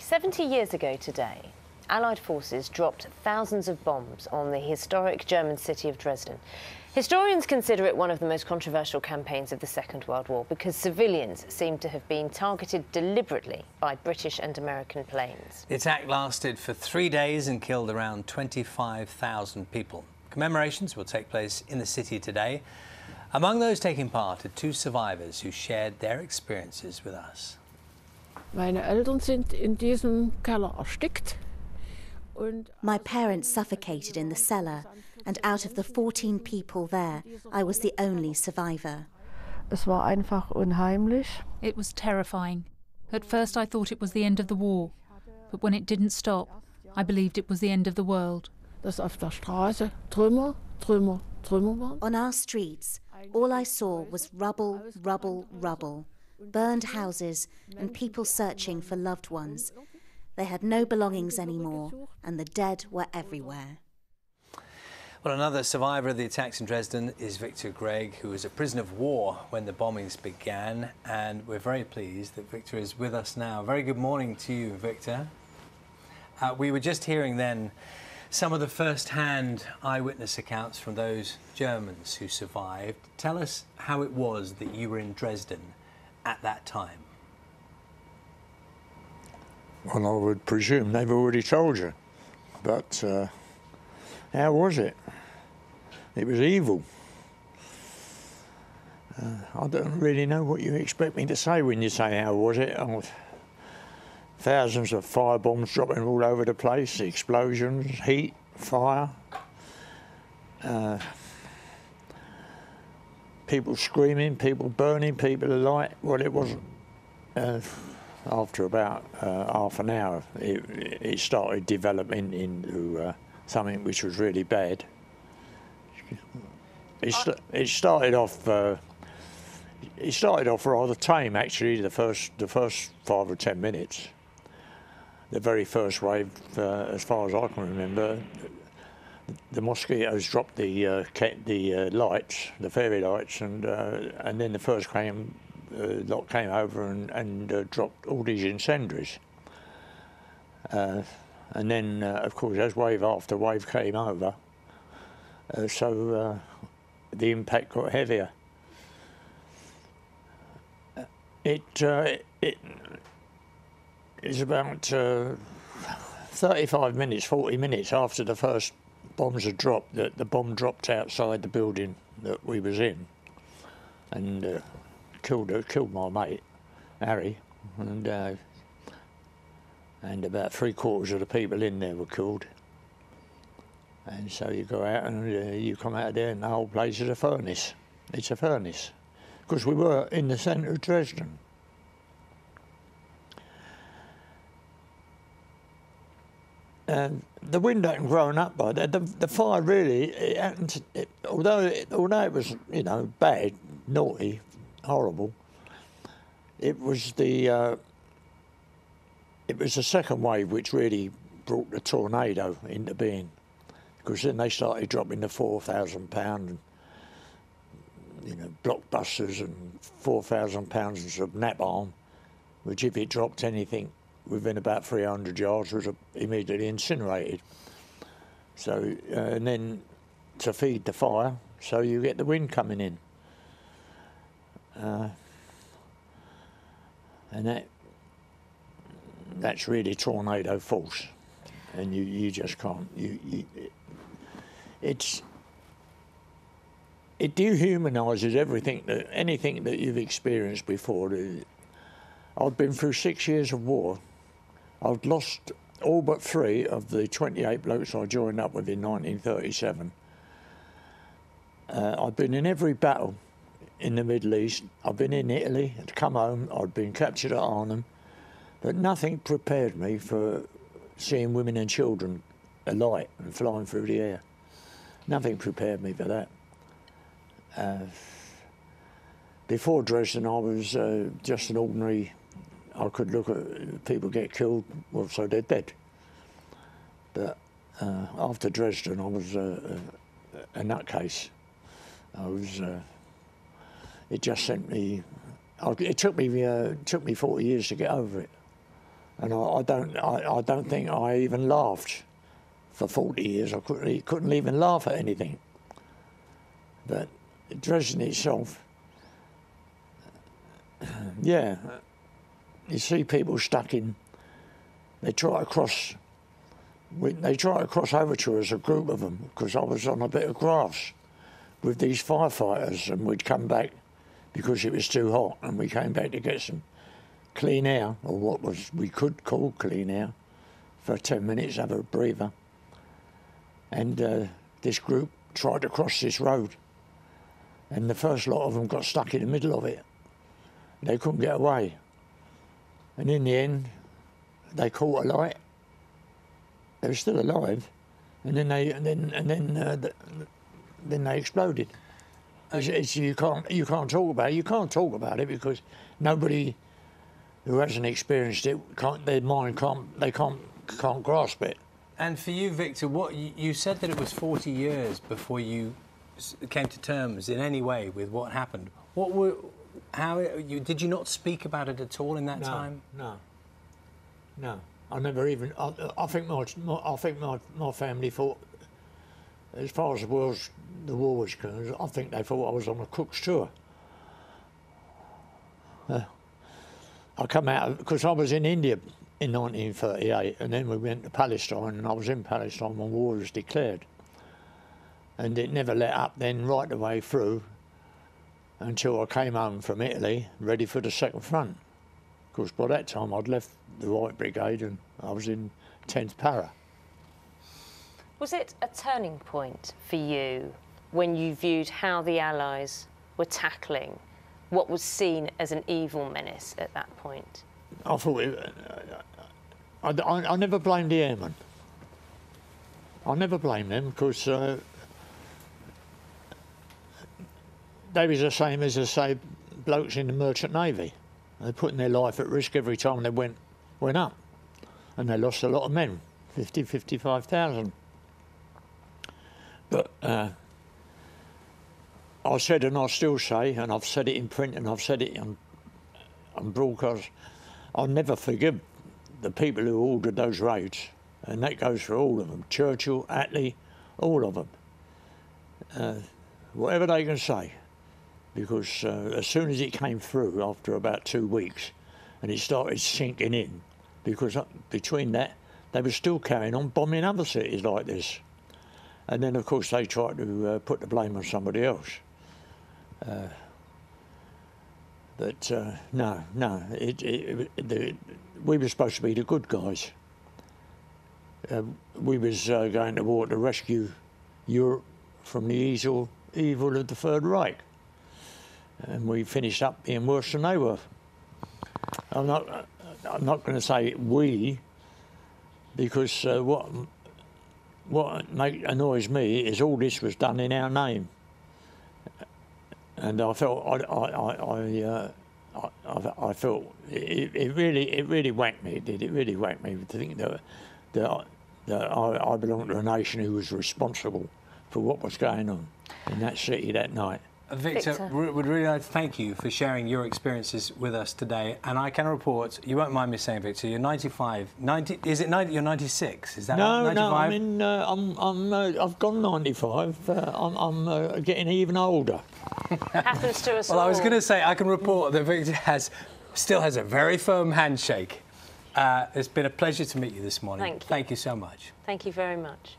70 years ago today, Allied forces dropped thousands of bombs on the historic German city of Dresden. Historians consider it one of the most controversial campaigns of the Second World War because civilians seem to have been targeted deliberately by British and American planes. The attack lasted for 3 days and killed around 25,000 people. Commemorations will take place in the city today. Among those taking part are two survivors who shared their experiences with us. Meine Eltern sind in diesem Keller erstickt. My parents suffocated in the cellar, and out of the 14 people there, I was the only survivor. Es war einfach unheimlich. It was terrifying. At first I thought it was the end of the war, but when it didn't stop, I believed it was the end of the world. Dass auf der Straße Trümmer, Trümmer, Trümmer waren. On our streets, all I saw was rubble, rubble, rubble, burned houses and people searching for loved ones. They had no belongings anymore, and the dead were everywhere. Well, another survivor of the attacks in Dresden is Victor Gregg, who was a prisoner of war when the bombings began, and we're very pleased that Victor is with us now. Very good morning to you, Victor. We were just hearing then some of the first-hand eyewitness accounts from those Germans who survived. Tell us how it was that you were in Dresden at that time. Well, I would presume they've already told you, but how was it? It was evil. I don't really know what you expect me to say when you say how was it. Thousands of fire bombs dropping all over the place, explosions, heat, fire. People screaming, people burning, people alight. Well, it wasn't. After about half an hour, it started developing into something which was really bad. It started off rather tame, actually. The first 5 or 10 minutes. The very first wave, as far as I can remember, the mosquitoes dropped the lights, the fairy lights, and then the first lot came over and dropped all these incendiaries. And then, of course, as wave after wave came over, so the impact got heavier. It is about 35 minutes, 40 minutes after the first bombs had dropped that the bomb dropped outside the building that we was in, and killed my mate, Harry, and about 3/4 of the people in there were killed. And so you go out and you come out of there and the whole place is a furnace. It's a furnace. Because we were in the centre of Dresden. And the wind hadn't grown up by that. The fire really, although it was, you know, bad, naughty, horrible, it was the second wave which really brought the tornado into being, because then they started dropping the 4,000 pound, you know, blockbusters and 4,000 pounds of napalm, which if it dropped anything within about 300 yards was immediately incinerated. So and then to feed the fire, so you get the wind coming in. And that's really tornado force, and you just can't. It dehumanises anything that you've experienced before. I've been through 6 years of war. I've lost all but 3 of the 28 blokes I joined up with in 1937. I've been in every battle in the Middle East. I've been in Italy, I'd come home, I'd been captured at Arnhem, but nothing prepared me for seeing women and children alight and flying through the air. Nothing prepared me for that. Before Dresden, I was just an ordinary. I could look at people get killed, well, so they're dead. But after Dresden, I was a nutcase. It just sent me. It took me 40 years to get over it. And I don't think I even laughed for 40 years. I couldn't even laugh at anything. But Dresden itself, yeah, you see people stuck in. They try to cross over to us, a group of them, because I was on a bit of grass with these firefighters, and we'd come back because it was too hot, and we came back to get some clean air, or what we could call clean air, for 10 minutes, have a breather. And this group tried to cross this road, and the first lot of them got stuck in the middle of it. They couldn't get away, and in the end, they caught a light. They were still alive, and then they exploded. You can't talk about it. You can't talk about it because nobody who hasn't experienced it can't grasp it. And for you, Victor, what you said that it was 40 years before you came to terms in any way with what happened. Did you not speak about it at all in that time? No. I never even. I think my family thought, as far as the war was concerned, I think they thought I was on a Cook's tour. I come out because I was in India in 1938, and then we went to Palestine, and I was in Palestine when war was declared, and it never let up then right the way through until I came home from Italy, ready for the Second Front. Because by that time I'd left the White Brigade and I was in 10th Para. Was it a turning point for you when you viewed how the Allies were tackling what was seen as an evil menace at that point? I thought I never blamed the airmen. I never blamed them because they was the same as, I say, blokes in the Merchant Navy. They're putting their life at risk every time they went up, and they lost a lot of men, 55,000. But I said, and I still say, and I've said it in print and I've said it on broadcast, I'll never forgive the people who ordered those raids, and that goes for all of them, Churchill, Attlee, all of them. Whatever they can say. Because as soon as it came through, after about 2 weeks, and it started sinking in, because between that, they were still carrying on bombing other cities like this. And then, of course, they tried to put the blame on somebody else. No, we were supposed to be the good guys. We was going to war to rescue Europe from the evil of the Third Reich. And we finished up being worse than they were. I'm not going to say we, because what annoys me is all this was done in our name, and I felt I felt it really whacked me. It really whacked me to think that I belonged to a nation who was responsible for what was going on in that city that night. Victor, would really like to thank you for sharing your experiences with us today. And I can report, you won't mind me saying, Victor, you're 95. 90, is it 90? You're 96. Is that right? 95? No. I've gone 95. I'm getting even older. Happens to us all. Well, I was going to say, I can report that Victor still has a very firm handshake. It's been a pleasure to meet you this morning. Thank you. Thank you so much. Thank you very much.